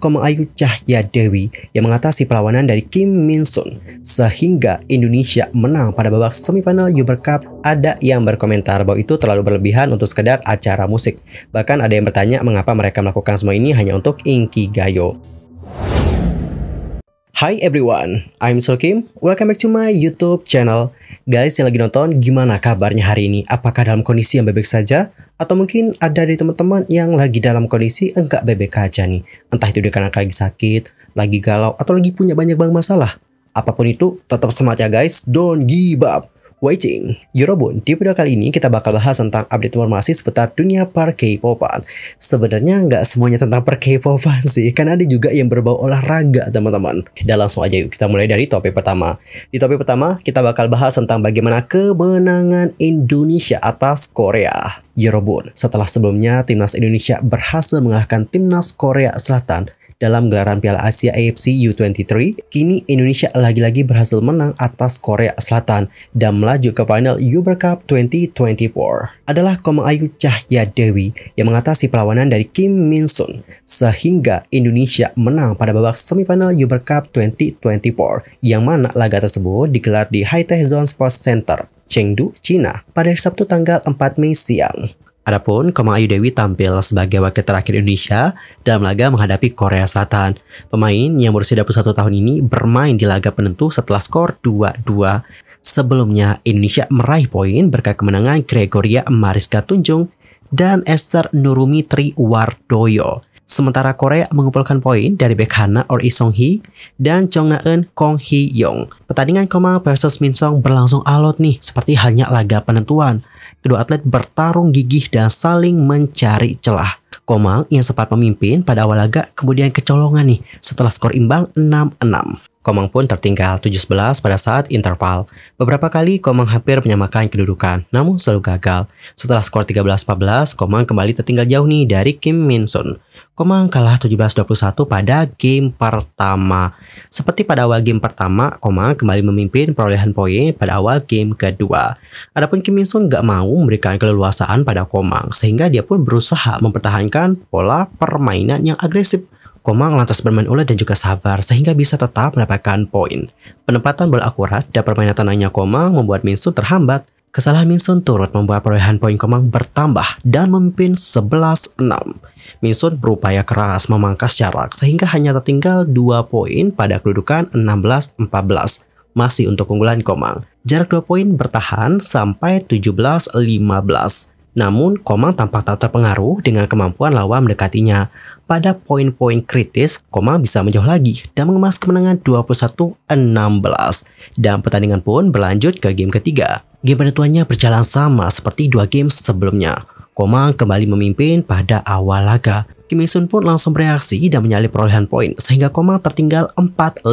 Komang Ayu Cahyadewi yang mengatasi perlawanan dari Kim Min Soon sehingga Indonesia menang pada babak semifinal Uber Cup. Ada yang berkomentar bahwa itu terlalu berlebihan untuk sekedar acara musik. Bahkan ada yang bertanya mengapa mereka melakukan semua ini hanya untuk Inkigayo. Hi everyone, I'm Sulkim. Welcome back to my YouTube channel. Guys yang lagi nonton, gimana kabarnya hari ini? Apakah dalam kondisi yang baik saja? Atau mungkin ada dari teman-teman yang lagi dalam kondisi enggak baik aja nih? Entah itu karena lagi sakit, lagi galau, atau lagi punya banyak masalah. Apapun itu, tetap semangat ya guys. Don't give up. Waiting. Yorobun, di video kali ini kita bakal bahas tentang update informasi seputar dunia per K-popan. Sebenarnya nggak semuanya tentang per K-popan sih, kan ada juga yang berbau olahraga teman-teman. Dan langsung aja yuk kita mulai dari topik pertama. Di topik pertama kita bakal bahas tentang bagaimana kemenangan Indonesia atas Korea. Yorobun, setelah sebelumnya timnas Indonesia berhasil mengalahkan timnas Korea Selatan dalam gelaran Piala Asia AFC U23, kini Indonesia lagi-lagi berhasil menang atas Korea Selatan dan melaju ke final Uber Cup 2024. Adalah Komang Ayu Cahyadewi yang mengatasi perlawanan dari Kim Min Soon sehingga Indonesia menang pada babak semifinal Uber Cup 2024, yang mana laga tersebut digelar di Haiteng Zone Sports Center, Chengdu, China pada Sabtu tanggal 4 Mei siang. Adapun Komang Ayu Dewi tampil sebagai wakil terakhir Indonesia dalam laga menghadapi Korea Selatan. Pemain yang berusia 21 tahun ini bermain di laga penentu setelah skor 2-2. Sebelumnya, Indonesia meraih poin berkat kemenangan Gregoria Mariska Tunjung dan Esther Nurumi Triwardoyo. Sementara Korea mengumpulkan poin dari bek Hana Ri Song Hee dan Chong Na-eun Kong Hee Yong. Pertandingan Komang versus Min Song berlangsung alot nih, seperti halnya laga penentuan. Kedua atlet bertarung gigih dan saling mencari celah. Komang yang sempat memimpin pada awal laga kemudian kecolongan nih setelah skor imbang 6-6. Komang pun tertinggal 7-11 pada saat interval. Beberapa kali Komang hampir menyamakan kedudukan, namun selalu gagal. Setelah skor 13-14, Komang kembali tertinggal jauh nih dari Kim Min Soon. Komang kalah 17-21 pada game pertama. Seperti pada awal game pertama, Komang kembali memimpin perolehan poin pada awal game kedua. Adapun Kim Min Soon gak mau memberikan keleluasaan pada Komang, sehingga dia pun berusaha mempertahankan pola permainan yang agresif. Komang lantas bermain ulet dan juga sabar sehingga bisa tetap mendapatkan poin. Penempatan bola akurat dan permainan tenangnya Komang membuat Min Soon terhambat. Kesalahan Min Soon turut membuat perolehan poin Komang bertambah dan memimpin 11-6. Min Soon berupaya keras memangkas jarak sehingga hanya tertinggal 2 poin pada kedudukan 16-14. Masih untuk keunggulan Komang, jarak 2 poin bertahan sampai 17-15. Namun, Komang tampak tak terpengaruh dengan kemampuan lawan mendekatinya. Pada poin-poin kritis, Komang bisa menjauh lagi dan mengemas kemenangan 21-16. Dan pertandingan pun berlanjut ke game ketiga. Game penentuannya berjalan sama seperti 2 game sebelumnya. Komang kembali memimpin pada awal laga. Kim Min Soon pun langsung bereaksi dan menyalip perolehan poin sehingga Komang tertinggal 4-5.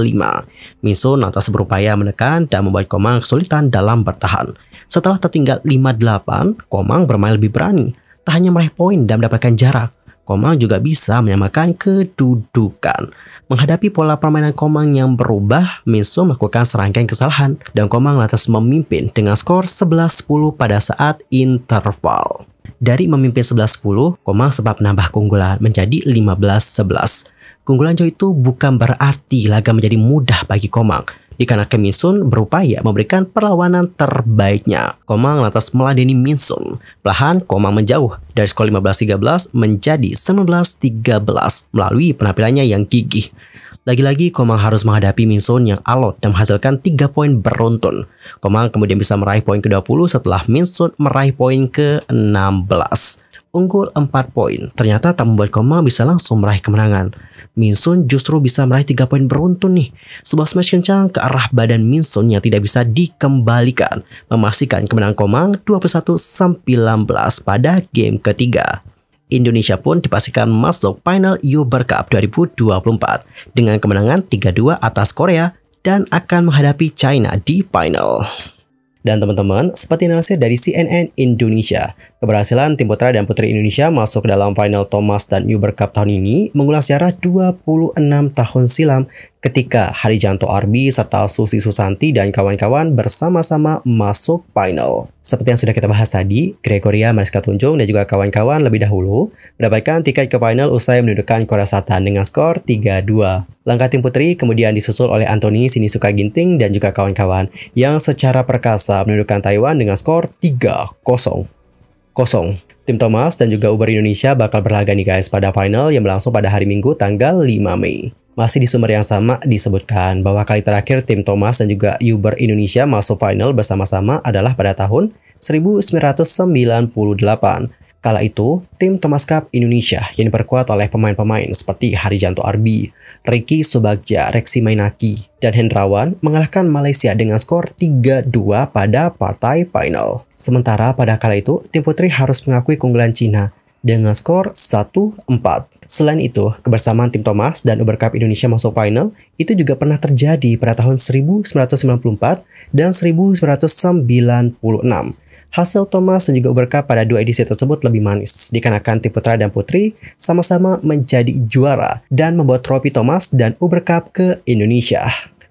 Min Soon lantas berupaya menekan dan membuat Komang kesulitan dalam bertahan. Setelah tertinggal 5-8, Komang bermain lebih berani. Tak hanya meraih poin dan mendapatkan jarak, Komang juga bisa menyamakan kedudukan. Menghadapi pola permainan Komang yang berubah, Min Soon melakukan serangkaian kesalahan dan Komang lantas memimpin dengan skor 11-10 pada saat interval. Dari memimpin 11-10, Komang sempat menambah keunggulan menjadi 15-11. Keunggulan jauh itu bukan berarti laga menjadi mudah bagi Komang, dikarenakan Min Soon berupaya memberikan perlawanan terbaiknya. Komang lantas meladeni Min Soon. Perlahan Komang menjauh dari skor 15-13 menjadi 19-13 melalui penampilannya yang gigih. Lagi-lagi Komang harus menghadapi Min Soon yang alot dan menghasilkan 3 poin beruntun. Komang kemudian bisa meraih poin ke-20 setelah Min Soon meraih poin ke-16. Unggul 4 poin, ternyata tak membuat Komang bisa langsung meraih kemenangan. Min Soon justru bisa meraih 3 poin beruntun nih. Sebuah smash kencang ke arah badan Min Soon yang tidak bisa dikembalikan, memastikan kemenangan Komang 21-19 pada game ketiga. Indonesia pun dipastikan masuk final Uber Cup 2024 dengan kemenangan 3-2 atas Korea dan akan menghadapi China di final. Dan teman-teman, seperti dilansir dari CNN Indonesia, keberhasilan tim putra dan putri Indonesia masuk ke dalam final Thomas dan Uber Cup tahun ini mengulang sejarah 26 tahun silam ketika Harijanto Arbi serta Susi Susanti dan kawan-kawan bersama-sama masuk final. Seperti yang sudah kita bahas tadi, Gregoria Mariska Tunjung dan juga kawan-kawan lebih dahulu mendapatkan tiket ke final usai menundukkan Korea Selatan dengan skor 3-2. Langkah tim putri kemudian disusul oleh Anthony Sinisuka Ginting dan juga kawan-kawan yang secara perkasa menundukkan Taiwan dengan skor 3-0. Tim Thomas dan juga Uber Indonesia bakal berlaga nih guys pada final yang berlangsung pada hari Minggu tanggal 5 Mei. Masih di sumber yang sama disebutkan bahwa kali terakhir tim Thomas dan juga Uber Indonesia masuk final bersama-sama adalah pada tahun 1998. Kala itu, tim Thomas Cup Indonesia yang diperkuat oleh pemain-pemain seperti Harijanto Arbi, Ricky Subagja, Reksi Mainaki, dan Hendrawan mengalahkan Malaysia dengan skor 3-2 pada partai final. Sementara pada kala itu, tim putri harus mengakui keunggulan Cina dengan skor 1-4. Selain itu, kebersamaan tim Thomas dan Uber Cup Indonesia masuk final itu juga pernah terjadi pada tahun 1994 dan 1996. Hasil Thomas dan juga Uber Cup pada dua edisi tersebut lebih manis, dikarenakan tim putra dan putri sama-sama menjadi juara dan membawa trofi Thomas dan Uber Cup ke Indonesia.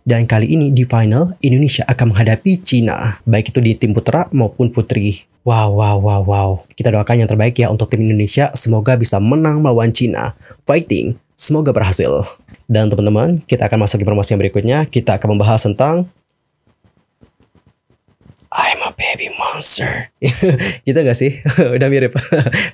Dan kali ini di final, Indonesia akan menghadapi Cina, baik itu di tim putra maupun putri. Wow. Kita doakan yang terbaik ya untuk tim Indonesia, semoga bisa menang melawan Cina. Fighting, semoga berhasil. Dan teman-teman, kita akan masuk ke informasi yang berikutnya. Kita akan membahas tentang I'm a baby monster. Gitu gak sih? Udah mirip.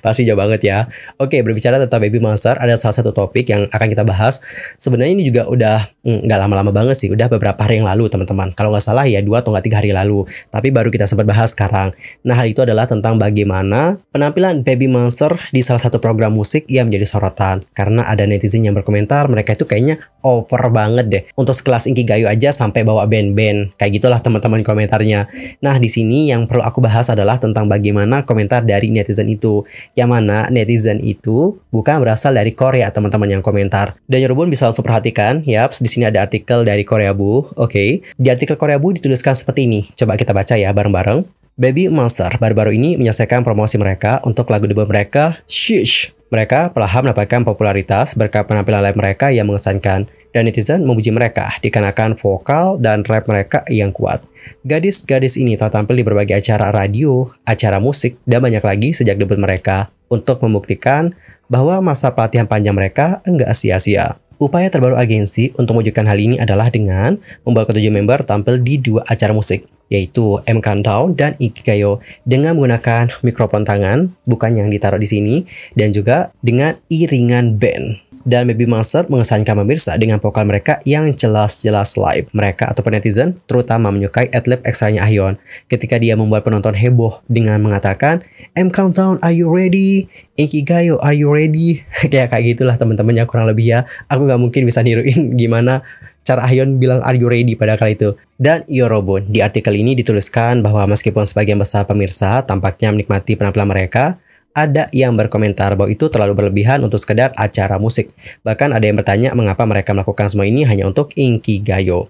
Pasti jauh banget ya. Oke, berbicara tentang baby monster, ada salah satu topik yang akan kita bahas. Sebenarnya ini juga udah gak lama-lama banget sih. Udah beberapa hari yang lalu teman-teman. Kalau gak salah ya 2 atau 3 hari lalu. Tapi baru kita sempat bahas sekarang. Nah, hal itu adalah tentang bagaimana penampilan baby monster di salah satu program musik yang menjadi sorotan. Karena ada netizen yang berkomentar mereka itu kayaknya over banget deh. Untuk sekelas Inkigayo aja sampai bawa band-band. Kayak gitulah teman-teman komentarnya. Nah, di sini yang perlu aku bahas adalah tentang bagaimana komentar dari netizen itu. Yang mana netizen itu bukan berasal dari Korea, teman-teman yang komentar. Dan Yorobun bisa langsung perhatikan, yaps, di sini ada artikel dari Korea Bu. Oke. Di artikel Korea Bu dituliskan seperti ini. Coba kita baca ya bareng-bareng. Baby Monster baru-baru ini menyelesaikan promosi mereka untuk lagu debut mereka, Shush. Mereka perlahan mendapatkan popularitas berkat penampilan live mereka yang mengesankan. Dan netizen memuji mereka dikarenakan vokal dan rap mereka yang kuat. Gadis-gadis ini telah tampil di berbagai acara radio, acara musik, dan banyak lagi sejak debut mereka untuk membuktikan bahwa masa pelatihan panjang mereka enggak sia-sia. Upaya terbaru agensi untuk mewujudkan hal ini adalah dengan membawa ketujuh member tampil di 2 acara musik, yaitu M Countdown dan Inkigayo dengan menggunakan mikrofon tangan, bukan yang ditaruh di sini, dan juga dengan iringan band. Dan Baby Monster mengesankan pemirsa dengan vokal mereka yang jelas-jelas live. Mereka atau netizen terutama menyukai adlib ekstranya Ahyeon ketika dia membuat penonton heboh dengan mengatakan, M Countdown, are you ready? Inkigayo, are you ready? Kayak gitulah teman-teman yang kurang lebih ya. Aku gak mungkin bisa niruin gimana cara Ahyeon bilang are you ready pada kali itu. Dan Yorobun, di artikel ini dituliskan bahwa meskipun sebagian besar pemirsa tampaknya menikmati penampilan mereka, ada yang berkomentar bahwa itu terlalu berlebihan untuk sekedar acara musik. Bahkan ada yang bertanya mengapa mereka melakukan semua ini hanya untuk Inkigayo.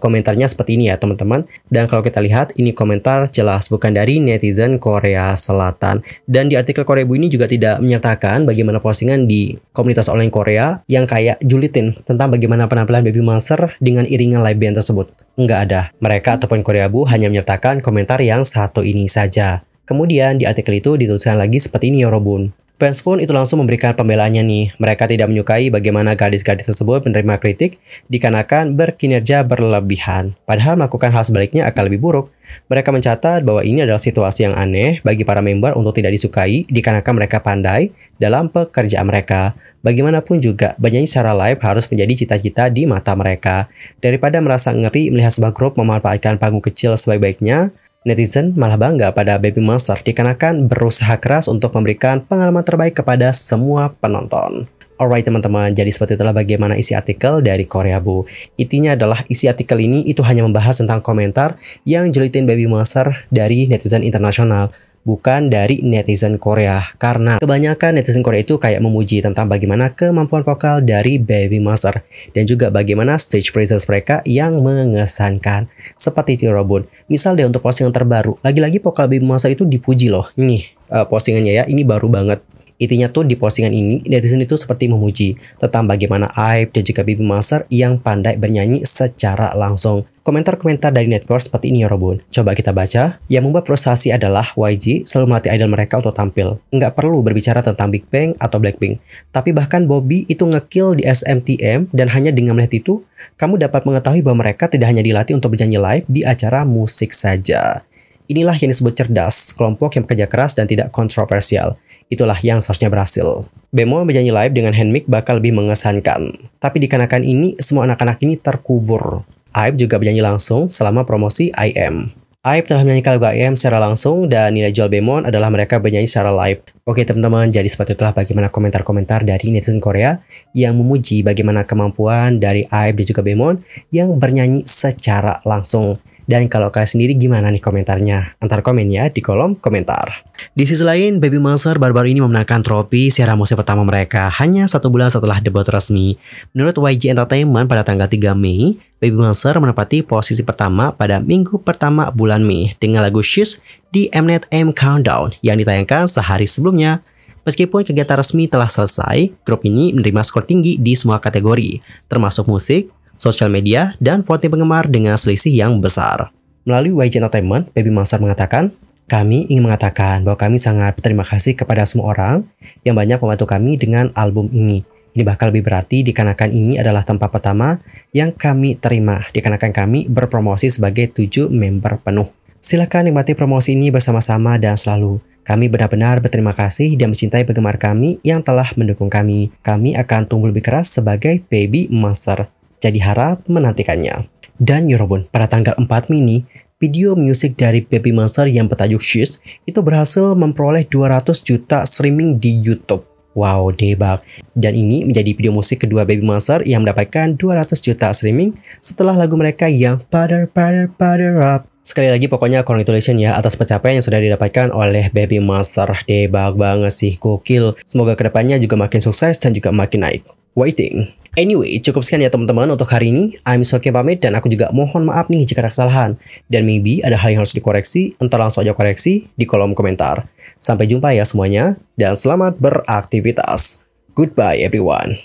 Komentarnya seperti ini ya teman-teman. Dan kalau kita lihat ini komentar jelas bukan dari netizen Korea Selatan. Dan di artikel Korea Bu ini juga tidak menyertakan bagaimana postingan di komunitas online Korea yang kayak julitin tentang bagaimana penampilan Baby Monster dengan iringan live band tersebut. Enggak ada. Mereka ataupun Korea Bu hanya menyertakan komentar yang satu ini saja. Kemudian di artikel itu dituliskan lagi seperti ini Yorobun. Fans pun itu langsung memberikan pembelaannya nih. Mereka tidak menyukai bagaimana gadis-gadis tersebut menerima kritik dikarenakan berkinerja berlebihan. Padahal melakukan hal sebaliknya akan lebih buruk. Mereka mencatat bahwa ini adalah situasi yang aneh bagi para member untuk tidak disukai dikarenakan mereka pandai dalam pekerjaan mereka. Bagaimanapun juga, bernyanyi secara live harus menjadi cita-cita di mata mereka. Daripada merasa ngeri melihat sebuah grup memanfaatkan panggung kecil sebaik-baiknya, netizen malah bangga pada Baby Monster dikarenakan berusaha keras untuk memberikan pengalaman terbaik kepada semua penonton. Alright teman-teman, jadi seperti itulah bagaimana isi artikel dari Korea Bu. Intinya adalah isi artikel ini itu hanya membahas tentang komentar yang julitin Baby Monster dari netizen internasional, bukan dari netizen Korea. Karena kebanyakan netizen Korea itu kayak memuji tentang bagaimana kemampuan vokal dari Baby Monster dan juga bagaimana stage presence mereka yang mengesankan. Seperti Yorobun, misal deh untuk postingan terbaru, lagi-lagi vokal Baby Monster itu dipuji loh. Ini postingannya ya, ini baru banget. Intinya tuh di postingan ini, netizen itu seperti memuji tentang bagaimana IVE dan juga Baby Monster yang pandai bernyanyi secara langsung. Komentar-komentar dari netcore seperti ini ya Robun. Coba kita baca. Yang membuat frustasi adalah YG selalu melatih idol mereka untuk tampil. Nggak perlu berbicara tentang Big Bang atau Blackpink. Tapi bahkan Bobby itu ngekill di SMTM dan hanya dengan melihat itu, kamu dapat mengetahui bahwa mereka tidak hanya dilatih untuk bernyanyi live di acara musik saja. Inilah yang disebut cerdas, kelompok yang bekerja keras dan tidak kontroversial. Itulah yang seharusnya berhasil. Bemol menyanyi live dengan handmic bakal lebih mengesankan. Tapi dikarenakan ini, semua anak-anak ini terkubur. IVE juga bernyanyi langsung selama promosi IM. IVE telah menyanyikan lagu IM secara langsung dan nilai jual Bemol adalah mereka bernyanyi secara live. Oke teman-teman, jadi seperti itulah bagaimana komentar-komentar dari netizen Korea yang memuji bagaimana kemampuan dari IVE dan juga Bemol yang bernyanyi secara langsung. Dan kalau kalian sendiri gimana nih komentarnya? Antar komen ya di kolom komentar. Di sisi lain, Baby Monster baru-baru ini memenangkan trofi siaran musik pertama mereka hanya 1 bulan setelah debut resmi. Menurut YG Entertainment pada tanggal 3 Mei, Baby Monster menempati posisi pertama pada minggu pertama bulan Mei dengan lagu She's di Mnet M Countdown yang ditayangkan sehari sebelumnya. Meskipun kegiatan resmi telah selesai, grup ini menerima skor tinggi di semua kategori, termasuk musik, sosial media, dan voting penggemar dengan selisih yang besar. Melalui YG Entertainment, Baby Monster mengatakan, kami ingin mengatakan bahwa kami sangat berterima kasih kepada semua orang yang banyak membantu kami dengan album ini. Ini bakal lebih berarti dikarenakan ini adalah tempat pertama yang kami terima dikarenakan kami berpromosi sebagai 7 member penuh. Silakan nikmati promosi ini bersama-sama dan selalu. Kami benar-benar berterima kasih dan mencintai penggemar kami yang telah mendukung kami. Kami akan tumbuh lebih keras sebagai Baby Monster. Jadi harap menantikannya. Dan Yorobun, pada tanggal 4 Mei ini, video musik dari Baby Monster yang bertajuk She's itu berhasil memperoleh 200 juta streaming di YouTube. Wow, debak. Dan ini menjadi video musik kedua Baby Monster yang mendapatkan 200 juta streaming setelah lagu mereka yang Butter Up. Sekali lagi pokoknya congratulations ya atas pencapaian yang sudah didapatkan oleh Baby Monster. Debak banget sih, gokil. Semoga kedepannya juga makin sukses dan juga makin naik. Waiting. Anyway, cukup sekian ya teman-teman untuk hari ini. I'm Sokim pamit dan aku juga mohon maaf nih jika ada kesalahan. Dan maybe ada hal yang harus dikoreksi, entar langsung aja koreksi di kolom komentar. Sampai jumpa ya semuanya, dan selamat beraktivitas. Goodbye everyone.